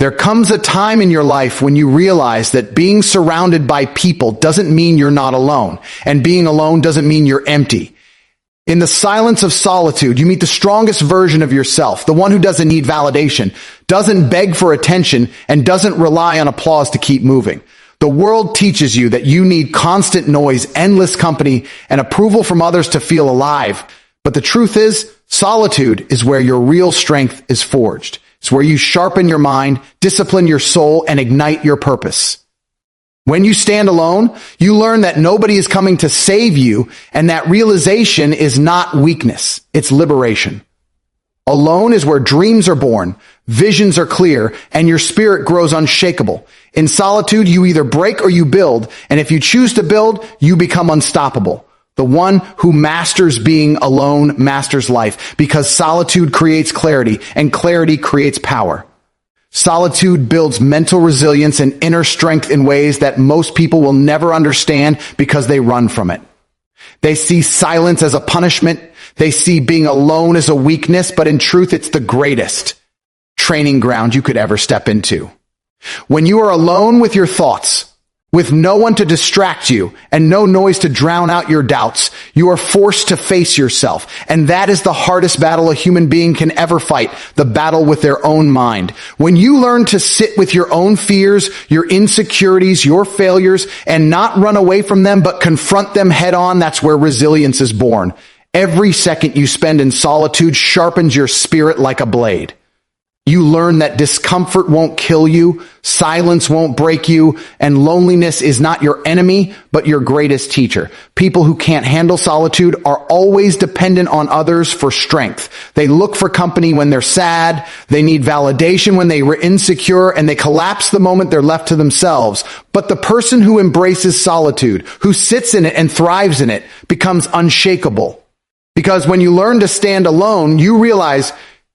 There comes a time in your life when you realize that being surrounded by people doesn't mean you're not alone, and being alone doesn't mean you're empty. In the silence of solitude, you meet the strongest version of yourself, the one who doesn't need validation, doesn't beg for attention, and doesn't rely on applause to keep moving. The world teaches you that you need constant noise, endless company, and approval from others to feel alive. But the truth is, solitude is where your real strength is forged. It's where you sharpen your mind, discipline your soul, and ignite your purpose. When you stand alone, you learn that nobody is coming to save you, and that realization is not weakness, it's liberation. Alone is where dreams are born, visions are clear, and your spirit grows unshakable. In solitude, you either break or you build, and if you choose to build, you become unstoppable. The one who masters being alone masters life, because solitude creates clarity, and clarity creates power. Solitude builds mental resilience and inner strength in ways that most people will never understand because they run from it. They see silence as a punishment. They see being alone as a weakness, but in truth, it's the greatest training ground you could ever step into. When you are alone with your thoughts, with no one to distract you and no noise to drown out your doubts, you are forced to face yourself. And that is the hardest battle a human being can ever fight, the battle with their own mind. When you learn to sit with your own fears, your insecurities, your failures, and not run away from them, but confront them head on, that's where resilience is born. Every second you spend in solitude sharpens your spirit like a blade. You learn that discomfort won't kill you, silence won't break you, and loneliness is not your enemy, but your greatest teacher. People who can't handle solitude are always dependent on others for strength. They look for company when they're sad, they need validation when they were insecure, and they collapse the moment they're left to themselves. But the person who embraces solitude, who sits in it and thrives in it, becomes unshakable. Because when you learn to stand alone, you realize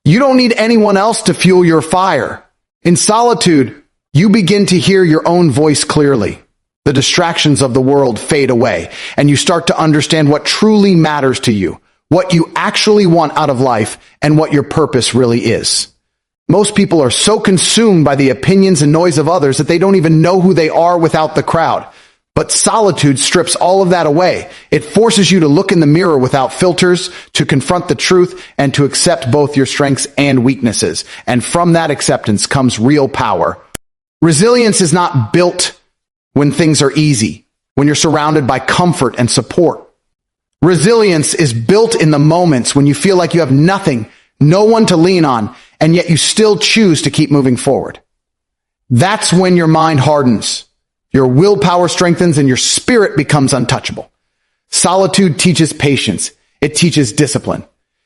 you don't need anyone else to fuel your fire. In solitude, you begin to hear your own voice clearly. The distractions of the world fade away, and you start to understand what truly matters to you, what you actually want out of life, and what your purpose really is. Most people are so consumed by the opinions and noise of others that they don't even know who they are without the crowd. But solitude strips all of that away. It forces you to look in the mirror without filters, to confront the truth, and to accept both your strengths and weaknesses. And from that acceptance comes real power. Resilience is not built when things are easy, when you're surrounded by comfort and support. Resilience is built in the moments when you feel like you have nothing, no one to lean on, and yet you still choose to keep moving forward. That's when your mind hardens. Your willpower strengthens and your spirit becomes untouchable. Solitude teaches patience. It teaches discipline.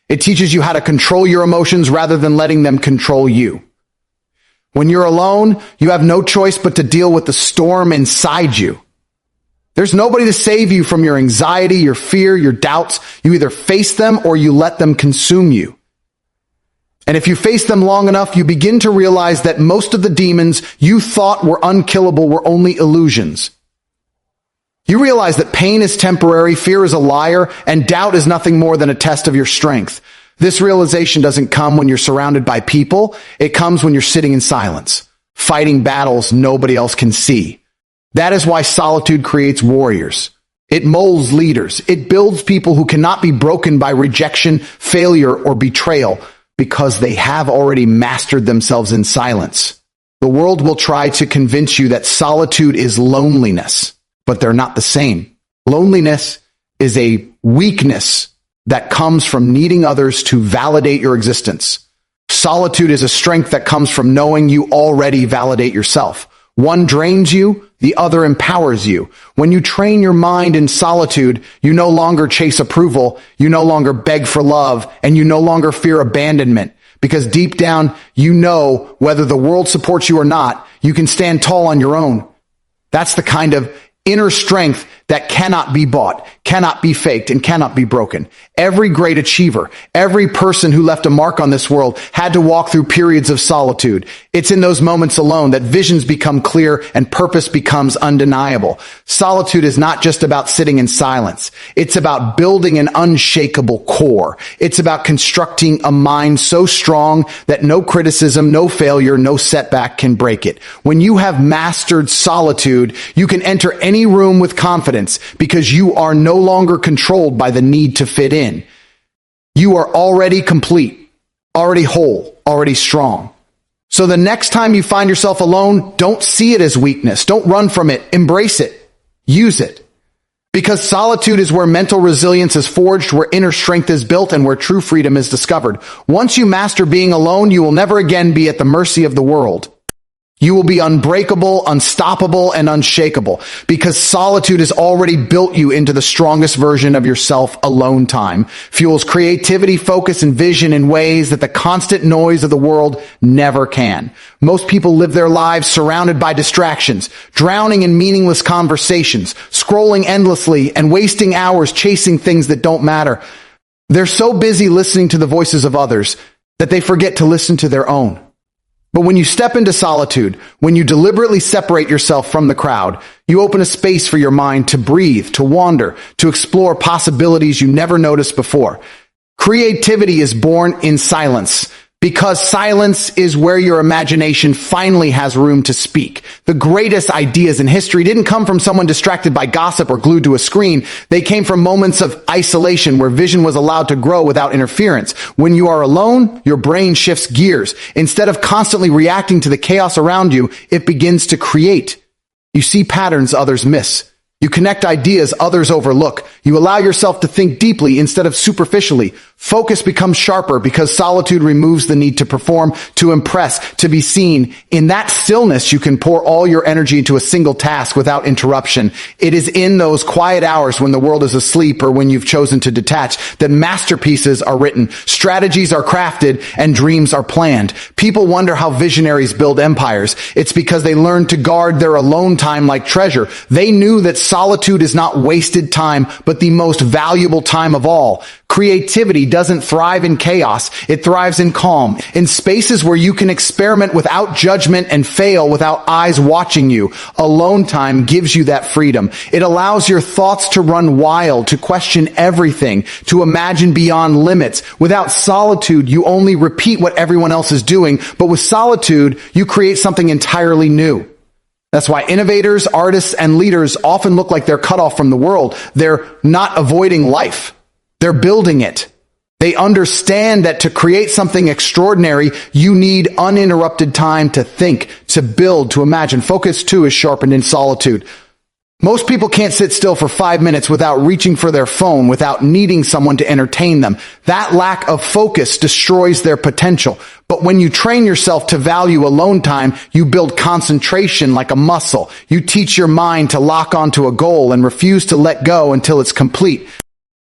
It teaches you how to control your emotions rather than letting them control you. When you're alone, you have no choice but to deal with the storm inside you. There's nobody to save you from your anxiety, your fear, your doubts. You either face them or you let them consume you. And if you face them long enough, you begin to realize that most of the demons you thought were unkillable were only illusions. You realize that pain is temporary, fear is a liar, and doubt is nothing more than a test of your strength. This realization doesn't come when you're surrounded by people. It comes when you're sitting in silence, fighting battles nobody else can see. That is why solitude creates warriors. It molds leaders. It builds people who cannot be broken by rejection, failure, or betrayal, because they have already mastered themselves in silence. The world will try to convince you that solitude is loneliness, but they're not the same. Loneliness is a weakness that comes from needing others to validate your existence. Solitude is a strength that comes from knowing you already validate yourself. One drains you, the other empowers you. When you train your mind in solitude, you no longer chase approval, you no longer beg for love, and you no longer fear abandonment. Because deep down, you know whether the world supports you or not, you can stand tall on your own. That's the kind of inner strength that cannot be bought, cannot be faked, and cannot be broken. Every great achiever, every person who left a mark on this world had to walk through periods of solitude. It's in those moments alone that visions become clear and purpose becomes undeniable. Solitude is not just about sitting in silence. It's about building an unshakable core. It's about constructing a mind so strong that no criticism, no failure, no setback can break it. When you have mastered solitude, you can enter any room with confidence because you are no longer controlled by the need to fit in. You are already complete, already whole, already strong. So the next time you find yourself alone, don't see it as weakness. Don't run from it. Embrace it. Use it. Because solitude is where mental resilience is forged, where inner strength is built, and where true freedom is discovered. Once you master being alone, you will never again be at the mercy of the world. You will be unbreakable, unstoppable, and unshakable because solitude has already built you into the strongest version of yourself. Alone time fuels creativity, focus, and vision in ways that the constant noise of the world never can. Most people live their lives surrounded by distractions, drowning in meaningless conversations, scrolling endlessly, and wasting hours chasing things that don't matter. They're so busy listening to the voices of others that they forget to listen to their own. But when you step into solitude, when you deliberately separate yourself from the crowd, you open a space for your mind to breathe, to wander, to explore possibilities you never noticed before. Creativity is born in silence, because silence is where your imagination finally has room to speak. The greatest ideas in history didn't come from someone distracted by gossip or glued to a screen. They came from moments of isolation where vision was allowed to grow without interference. When you are alone, your brain shifts gears. Instead of constantly reacting to the chaos around you, it begins to create. You see patterns others miss. You connect ideas others overlook. You allow yourself to think deeply instead of superficially. Focus becomes sharper because solitude removes the need to perform, to impress, to be seen. In that stillness, you can pour all your energy into a single task without interruption. It is in those quiet hours when the world is asleep or when you've chosen to detach that masterpieces are written, strategies are crafted, and dreams are planned. People wonder how visionaries build empires. It's because they learned to guard their alone time like treasure. They knew that solitude is not wasted time, but the most valuable time of all. Creativity doesn't thrive in chaos. It thrives in calm, in spaces where you can experiment without judgment and fail without eyes watching you. Alone time gives you that freedom. It allows your thoughts to run wild, to question everything, to imagine beyond limits. Without solitude, you only repeat what everyone else is doing, but with solitude, you create something entirely new. That's why innovators, artists, and leaders often look like they're cut off from the world. They're not avoiding life. They're building it. They understand that to create something extraordinary, you need uninterrupted time to think, to build, to imagine. Focus, too, is sharpened in solitude. Most people can't sit still for 5 minutes without reaching for their phone, without needing someone to entertain them. That lack of focus destroys their potential. But when you train yourself to value alone time, you build concentration like a muscle. You teach your mind to lock onto a goal and refuse to let go until it's complete.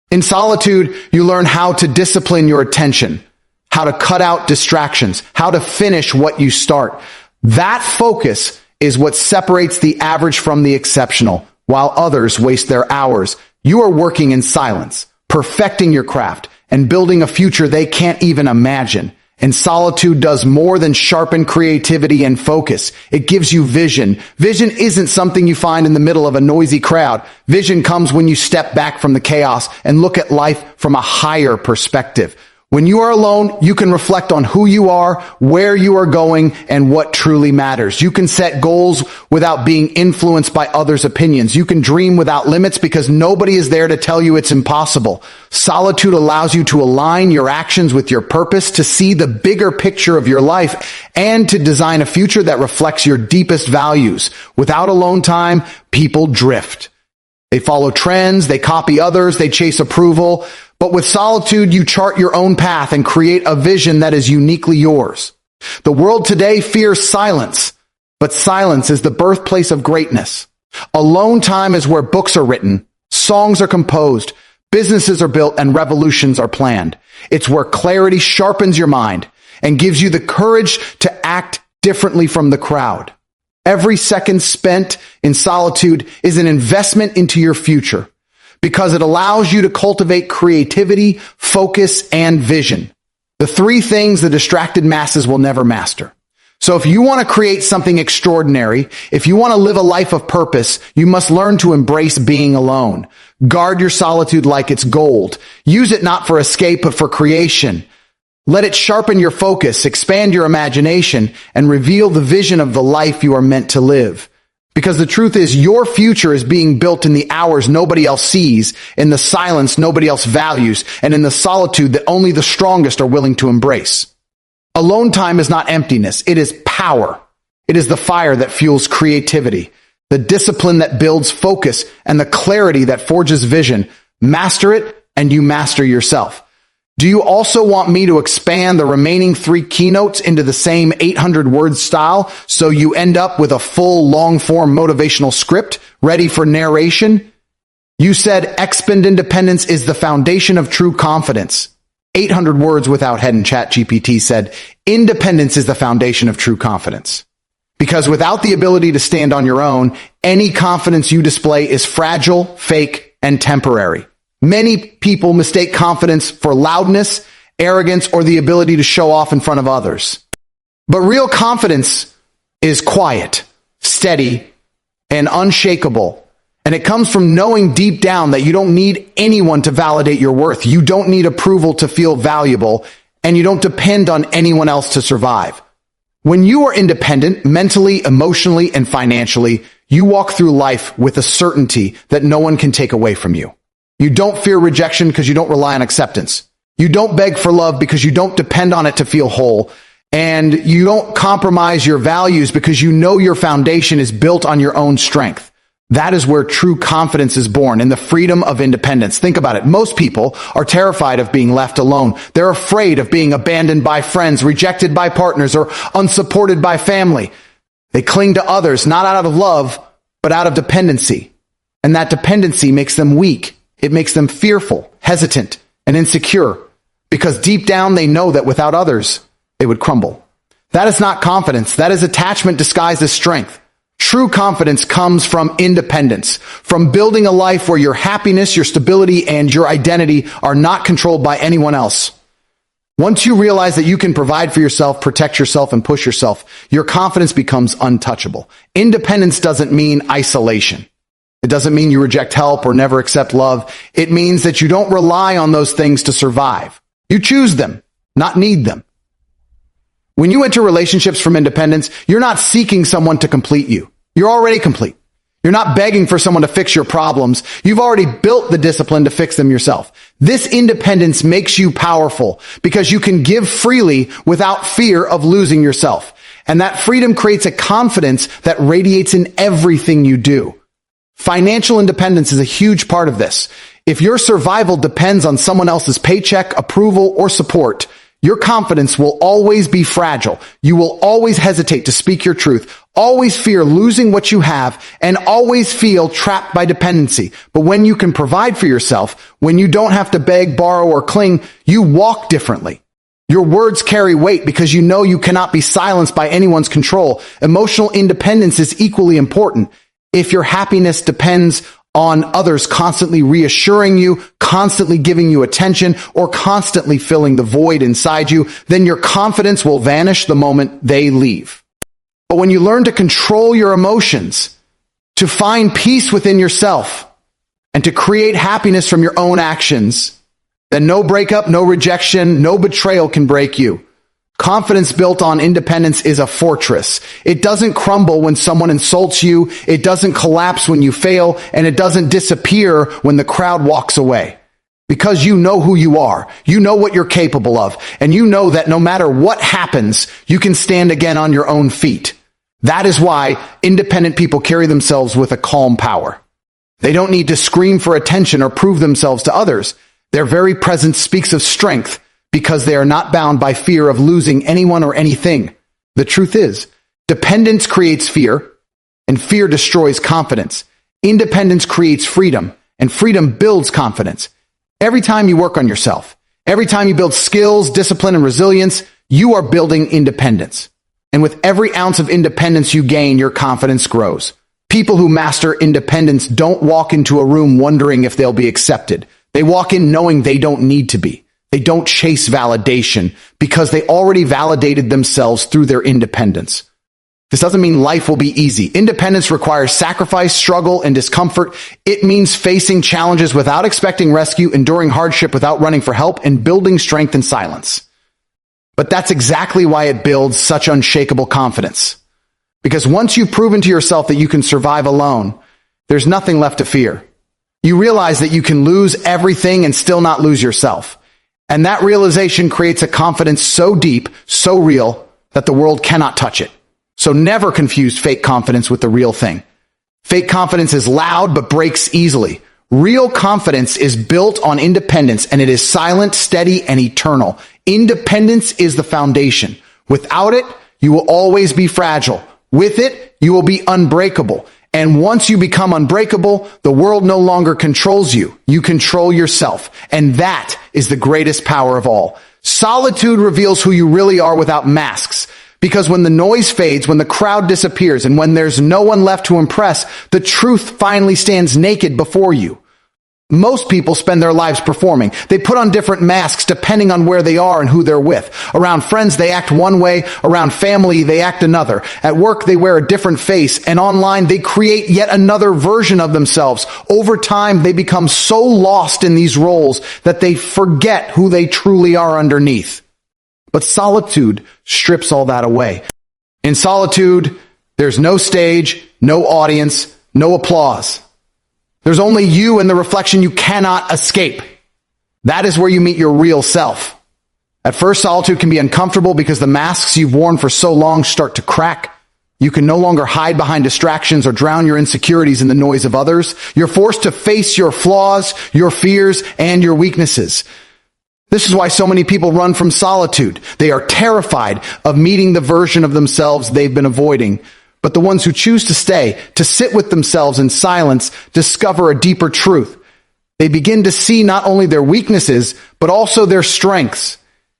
In solitude, you learn how to discipline your attention, how to cut out distractions, how to finish what you start. That focus is what separates the average from the exceptional. While others waste their hours, you are working in silence, perfecting your craft, and building a future they can't even imagine. And solitude does more than sharpen creativity and focus. It gives you vision. Vision isn't something you find in the middle of a noisy crowd. Vision comes when you step back from the chaos and look at life from a higher perspective. When you are alone, you can reflect on who you are, where you are going, and what truly matters. You can set goals without being influenced by others' opinions. You can dream without limits because nobody is there to tell you it's impossible. Solitude allows you to align your actions with your purpose, to see the bigger picture of your life, and to design a future that reflects your deepest values. Without alone time, people drift. They follow trends, they copy others, they chase approval. But with solitude, you chart your own path and create a vision that is uniquely yours. The world today fears silence, but silence is the birthplace of greatness. Alone time is where books are written, songs are composed, businesses are built, and revolutions are planned. It's where clarity sharpens your mind and gives you the courage to act differently from the crowd. Every second spent in solitude is an investment into your future. because it allows you to cultivate creativity, focus, and vision. The three things the distracted masses will never master. So if you want to create something extraordinary, if you want to live a life of purpose, you must learn to embrace being alone. Guard your solitude like it's gold. Use it not for escape, but for creation. Let it sharpen your focus, expand your imagination, and reveal the vision of the life you are meant to live. Because the truth is, your future is being built in the hours nobody else sees, in the silence nobody else values, and in the solitude that only the strongest are willing to embrace. Alone time is not emptiness. It is power. It is the fire that fuels creativity, the discipline that builds focus, and the clarity that forges vision. Master it, and you master yourself. Do you also want me to expand the remaining 3 keynotes into the same 800-word style so you end up with a full long-form motivational script ready for narration? You said expand independence is the foundation of true confidence. 800 words without head, and ChatGPT said independence is the foundation of true confidence. Because without the ability to stand on your own, any confidence you display is fragile, fake, and temporary. Many people mistake confidence for loudness, arrogance, or the ability to show off in front of others. But real confidence is quiet, steady, and unshakable. And it comes from knowing deep down that you don't need anyone to validate your worth. You don't need approval to feel valuable, and you don't depend on anyone else to survive. When you are independent, mentally, emotionally, and financially, you walk through life with a certainty that no one can take away from you. You don't fear rejection because you don't rely on acceptance. You don't beg for love because you don't depend on it to feel whole. And you don't compromise your values because you know your foundation is built on your own strength. That is where true confidence is born, in the freedom of independence. Think about it. Most people are terrified of being left alone. They're afraid of being abandoned by friends, rejected by partners, or unsupported by family. They cling to others, not out of love, but out of dependency. And that dependency makes them weak. It makes them fearful, hesitant, and insecure, because deep down they know that without others, they would crumble. That is not confidence. That is attachment disguised as strength. True confidence comes from independence, from building a life where your happiness, your stability, and your identity are not controlled by anyone else. Once you realize that you can provide for yourself, protect yourself, and push yourself, your confidence becomes untouchable. Independence doesn't mean isolation. It doesn't mean you reject help or never accept love. It means that you don't rely on those things to survive. You choose them, not need them. When you enter relationships from independence, you're not seeking someone to complete you. You're already complete. You're not begging for someone to fix your problems. You've already built the discipline to fix them yourself. This independence makes you powerful because you can give freely without fear of losing yourself. And that freedom creates a confidence that radiates in everything you do. Financial independence is a huge part of this. If your survival depends on someone else's paycheck, approval, or support, your confidence will always be fragile. You will always hesitate to speak your truth, always fear losing what you have, and always feel trapped by dependency. But when you can provide for yourself, when you don't have to beg, borrow, or cling, you walk differently. Your words carry weight because you know you cannot be silenced by anyone's control. Emotional independence is equally important. If your happiness depends on others constantly reassuring you, constantly giving you attention, or constantly filling the void inside you, then your confidence will vanish the moment they leave. But when you learn to control your emotions, to find peace within yourself, and to create happiness from your own actions, then no breakup, no rejection, no betrayal can break you. Confidence built on independence is a fortress. It doesn't crumble when someone insults you, it doesn't collapse when you fail, and it doesn't disappear when the crowd walks away. Because you know who you are, you know what you're capable of, and you know that no matter what happens, you can stand again on your own feet. That is why independent people carry themselves with a calm power. They don't need to scream for attention or prove themselves to others. Their very presence speaks of strength, because they are not bound by fear of losing anyone or anything. The truth is, dependence creates fear, and fear destroys confidence. Independence creates freedom, and freedom builds confidence. Every time you work on yourself, every time you build skills, discipline, and resilience, you are building independence. And with every ounce of independence you gain, your confidence grows. People who master independence don't walk into a room wondering if they'll be accepted. They walk in knowing they don't need to be. They don't chase validation because they already validated themselves through their independence. This doesn't mean life will be easy. Independence requires sacrifice, struggle, and discomfort. It means facing challenges without expecting rescue, enduring hardship without running for help, and building strength in silence. But that's exactly why it builds such unshakable confidence. Because once you've proven to yourself that you can survive alone, there's nothing left to fear. You realize that you can lose everything and still not lose yourself. And that realization creates a confidence so deep, so real, that the world cannot touch it. So never confuse fake confidence with the real thing. Fake confidence is loud but breaks easily. Real confidence is built on independence, and it is silent, steady, and eternal. Independence is the foundation. Without it, you will always be fragile. With it, you will be unbreakable. And once you become unbreakable, the world no longer controls you. You control yourself. And that is the greatest power of all. Solitude reveals who you really are without masks. Because when the noise fades, when the crowd disappears, and when there's no one left to impress, the truth finally stands naked before you. Most people spend their lives performing. They put on different masks depending on where they are and who they're with. Around friends, they act one way. Around family, they act another. At work, they wear a different face. And online, they create yet another version of themselves. Over time, they become so lost in these roles that they forget who they truly are underneath. But solitude strips all that away. In solitude, there's no stage, no audience, no applause. There's only you and the reflection you cannot escape. That is where you meet your real self. At first, solitude can be uncomfortable because the masks you've worn for so long start to crack. You can no longer hide behind distractions or drown your insecurities in the noise of others. You're forced to face your flaws, your fears, and your weaknesses. This is why so many people run from solitude. They are terrified of meeting the version of themselves they've been avoiding. But the ones who choose to stay, to sit with themselves in silence, discover a deeper truth. They begin to see not only their weaknesses, but also their strengths.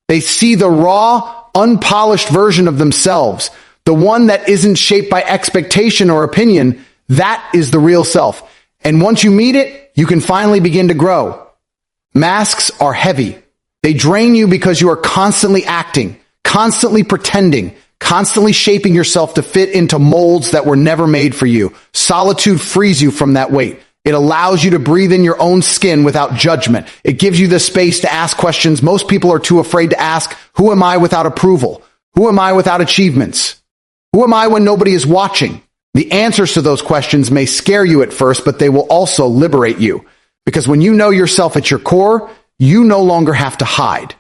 They see the raw, unpolished version of themselves, the one that isn't shaped by expectation or opinion. That is the real self. And once you meet it, you can finally begin to grow. Masks are heavy. They drain you because you are constantly acting, constantly pretending, constantly shaping yourself to fit into molds that were never made for you. Solitude frees you from that weight. It allows you to breathe in your own skin without judgment. It gives you the space to ask questions most people are too afraid to ask. Who am I without approval? Who am I without achievements? Who am I when nobody is watching? The answers to those questions may scare you at first, but they will also liberate you. Because when you know yourself at your core, you no longer have to hide.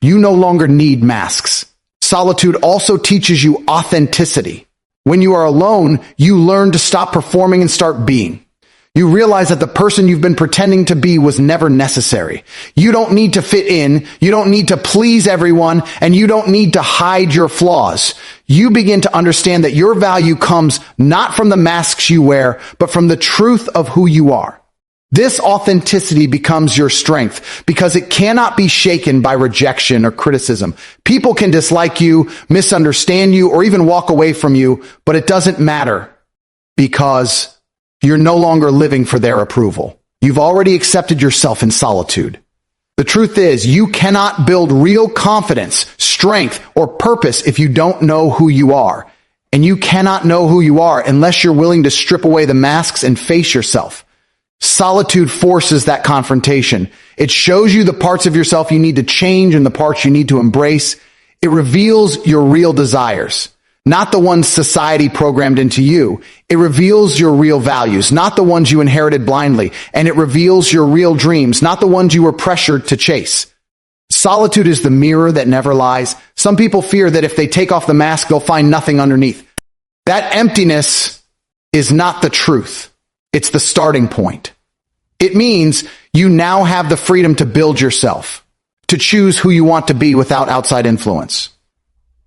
You no longer need masks. Solitude also teaches you authenticity. When you are alone, you learn to stop performing and start being. You realize that the person you've been pretending to be was never necessary. You don't need to fit in, you don't need to please everyone, and you don't need to hide your flaws. You begin to understand that your value comes not from the masks you wear, but from the truth of who you are. This authenticity becomes your strength because it cannot be shaken by rejection or criticism. People can dislike you, misunderstand you, or even walk away from you, but it doesn't matter because you're no longer living for their approval. You've already accepted yourself in solitude. The truth is, you cannot build real confidence, strength, or purpose if you don't know who you are. And you cannot know who you are unless you're willing to strip away the masks and face yourself. Solitude forces that confrontation. It shows you the parts of yourself you need to change and the parts you need to embrace. It reveals your real desires, not the ones society programmed into you. It reveals your real values, not the ones you inherited blindly. And it reveals your real dreams, not the ones you were pressured to chase. Solitude is the mirror that never lies. Some people fear that if they take off the mask, they'll find nothing underneath. That emptiness is not the truth. It's the starting point. It means you now have the freedom to build yourself, to choose who you want to be without outside influence.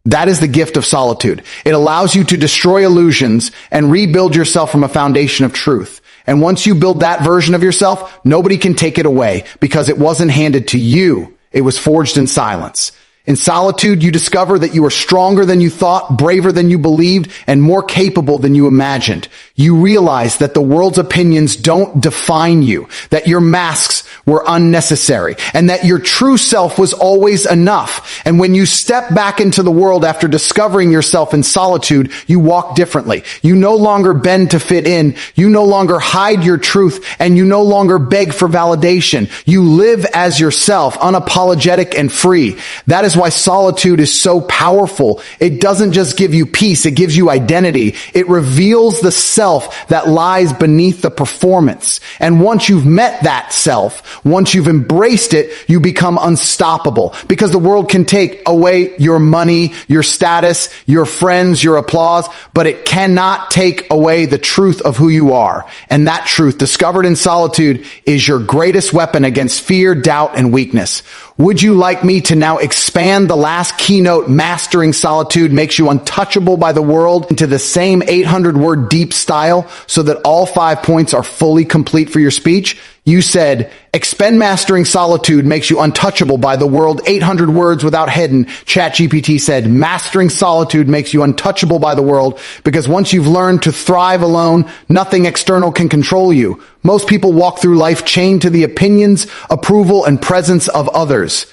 That is the gift of solitude. It allows you to destroy illusions and rebuild yourself from a foundation of truth. And once you build that version of yourself, nobody can take it away because it wasn't handed to you. It was forged in silence. In solitude, you discover that you are stronger than you thought, braver than you believed, and more capable than you imagined. You realize that the world's opinions don't define you, that your masks were unnecessary, and that your true self was always enough. And when you step back into the world after discovering yourself in solitude, you walk differently. You no longer bend to fit in. You no longer hide your truth, and you no longer beg for validation. You live as yourself, unapologetic and free. That is why solitude is so powerful. It doesn't just give you peace, it gives you identity. It reveals the self that lies beneath the performance. And once you've met that self, once you've embraced it, you become unstoppable, because the world can take away your money, your status, your friends, your applause, but it cannot take away the truth of who you are. And that truth, discovered in solitude, is your greatest weapon against fear, doubt, and weakness. Would you like me to now expand the last keynote, Mastering Solitude Makes You Untouchable by the World, into the same 800-word deep style so that all 5 points are fully complete for your speech? You said, expend Mastering Solitude Makes You Untouchable by the World, 800 words without hidden. ChatGPT said, Mastering Solitude makes you untouchable by the world, because once you've learned to thrive alone, nothing external can control you. Most people walk through life chained to the opinions, approval, and presence of others.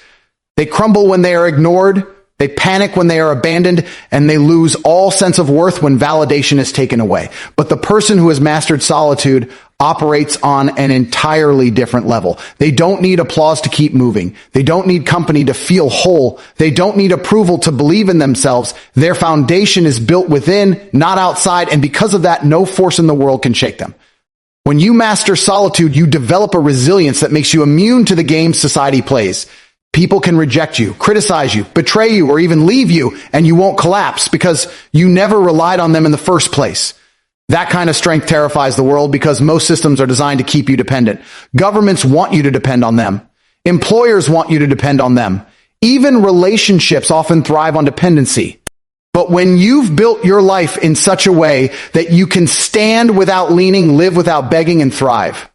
They crumble when they are ignored, they panic when they are abandoned, and they lose all sense of worth when validation is taken away. But the person who has mastered solitude operates on an entirely different level. They don't need applause to keep moving. They don't need company to feel whole. They don't need approval to believe in themselves. Their foundation is built within, not outside, and because of that, no force in the world can shake them. When you master solitude, you develop a resilience that makes you immune to the games society plays. People can reject you, criticize you, betray you, or even leave you, and you won't collapse because you never relied on them in the first place. That kind of strength terrifies the world, because most systems are designed to keep you dependent. Governments want you to depend on them. Employers want you to depend on them. Even relationships often thrive on dependency. But when you've built your life in such a way that you can stand without leaning, live without begging, and thrive,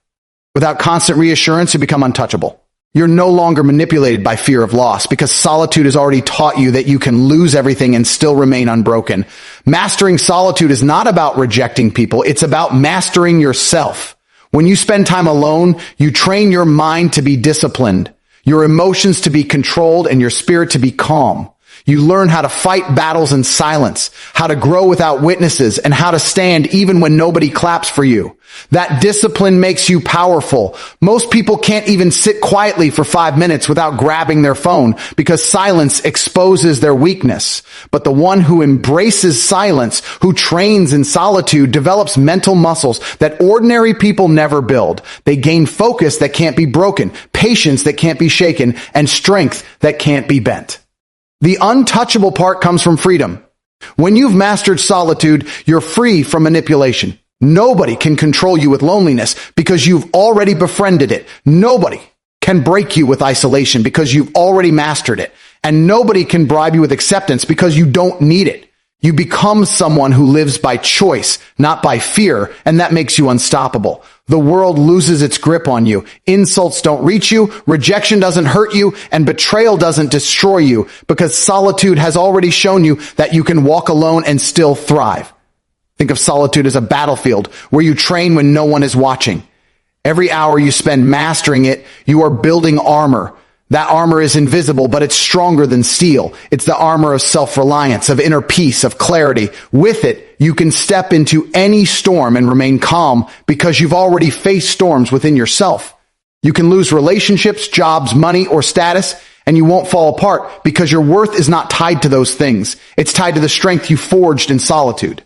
without constant reassurance, you become untouchable. You're no longer manipulated by fear of loss, because solitude has already taught you that you can lose everything and still remain unbroken. Mastering solitude is not about rejecting people. It's about mastering yourself. When you spend time alone, you train your mind to be disciplined, your emotions to be controlled, and your spirit to be calm. You learn how to fight battles in silence, how to grow without witnesses, and how to stand even when nobody claps for you. That discipline makes you powerful. Most people can't even sit quietly for 5 minutes without grabbing their phone, because silence exposes their weakness. But the one who embraces silence, who trains in solitude, develops mental muscles that ordinary people never build. They gain focus that can't be broken, patience that can't be shaken, and strength that can't be bent. The untouchable part comes from freedom. When you've mastered solitude, you're free from manipulation. Nobody can control you with loneliness because you've already befriended it. Nobody can break you with isolation because you've already mastered it. And nobody can bribe you with acceptance because you don't need it. You become someone who lives by choice, not by fear, and that makes you unstoppable. The world loses its grip on you. Insults don't reach you, rejection doesn't hurt you, and betrayal doesn't destroy you, because solitude has already shown you that you can walk alone and still thrive. Think of solitude as a battlefield where you train when no one is watching. Every hour you spend mastering it, you are building armor. That armor is invisible, but it's stronger than steel. It's the armor of self-reliance, of inner peace, of clarity. With it, you can step into any storm and remain calm because you've already faced storms within yourself. You can lose relationships, jobs, money, or status, and you won't fall apart because your worth is not tied to those things. It's tied to the strength you forged in solitude.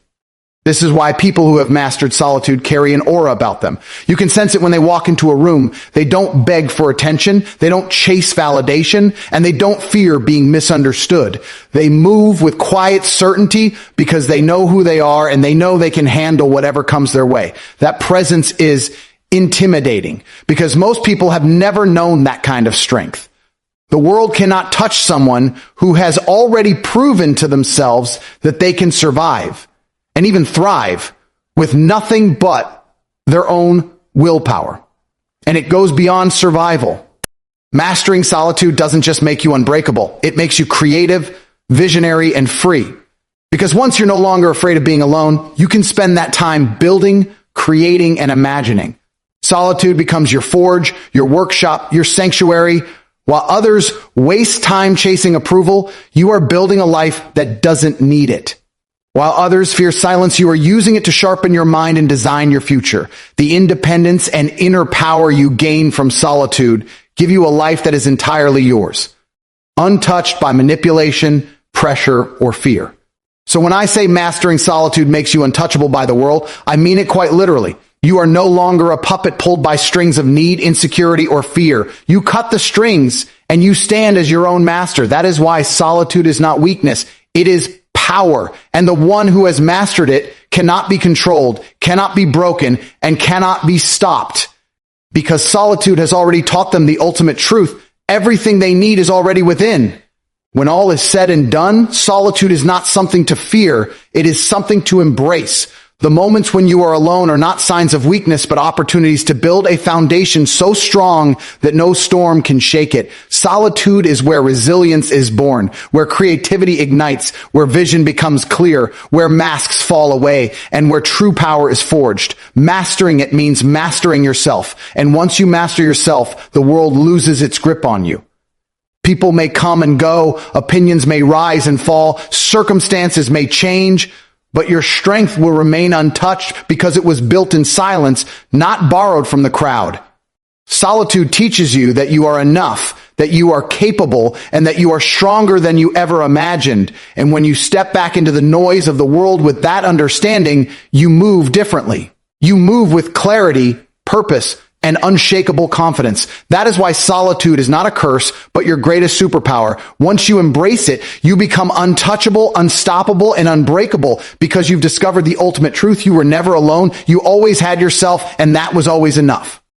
This is why people who have mastered solitude carry an aura about them. You can sense it when they walk into a room. They don't beg for attention, they don't chase validation, and they don't fear being misunderstood. They move with quiet certainty because they know who they are and they know they can handle whatever comes their way. That presence is intimidating because most people have never known that kind of strength. The world cannot touch someone who has already proven to themselves that they can survive and even thrive with nothing but their own willpower. And it goes beyond survival. Mastering solitude doesn't just make you unbreakable. It makes you creative, visionary, and free. Because once you're no longer afraid of being alone, you can spend that time building, creating, and imagining. Solitude becomes your forge, your workshop, your sanctuary. While others waste time chasing approval, you are building a life that doesn't need it. While others fear silence, you are using it to sharpen your mind and design your future. The independence and inner power you gain from solitude give you a life that is entirely yours, untouched by manipulation, pressure, or fear. So when I say mastering solitude makes you untouchable by the world, I mean it quite literally. You are no longer a puppet pulled by strings of need, insecurity, or fear. You cut the strings and you stand as your own master. That is why solitude is not weakness. It is power. And the one who has mastered it cannot be controlled, cannot be broken, and cannot be stopped. Because solitude has already taught them the ultimate truth. Everything they need is already within. When all is said and done, solitude is not something to fear. It is something to embrace. The moments when you are alone are not signs of weakness, but opportunities to build a foundation so strong that no storm can shake it. Solitude is where resilience is born, where creativity ignites, where vision becomes clear, where masks fall away, and where true power is forged. Mastering it means mastering yourself. And once you master yourself, the world loses its grip on you. People may come and go, opinions may rise and fall, circumstances may change, but your strength will remain untouched because it was built in silence, not borrowed from the crowd. Solitude teaches you that you are enough, that you are capable, and that you are stronger than you ever imagined. And when you step back into the noise of the world with that understanding, you move differently. You move with clarity, purpose, and unshakable confidence. That is why solitude is not a curse, but your greatest superpower. Once you embrace it, you become untouchable, unstoppable, and unbreakable because you've discovered the ultimate truth. You were never alone. You always had yourself, and that was always enough.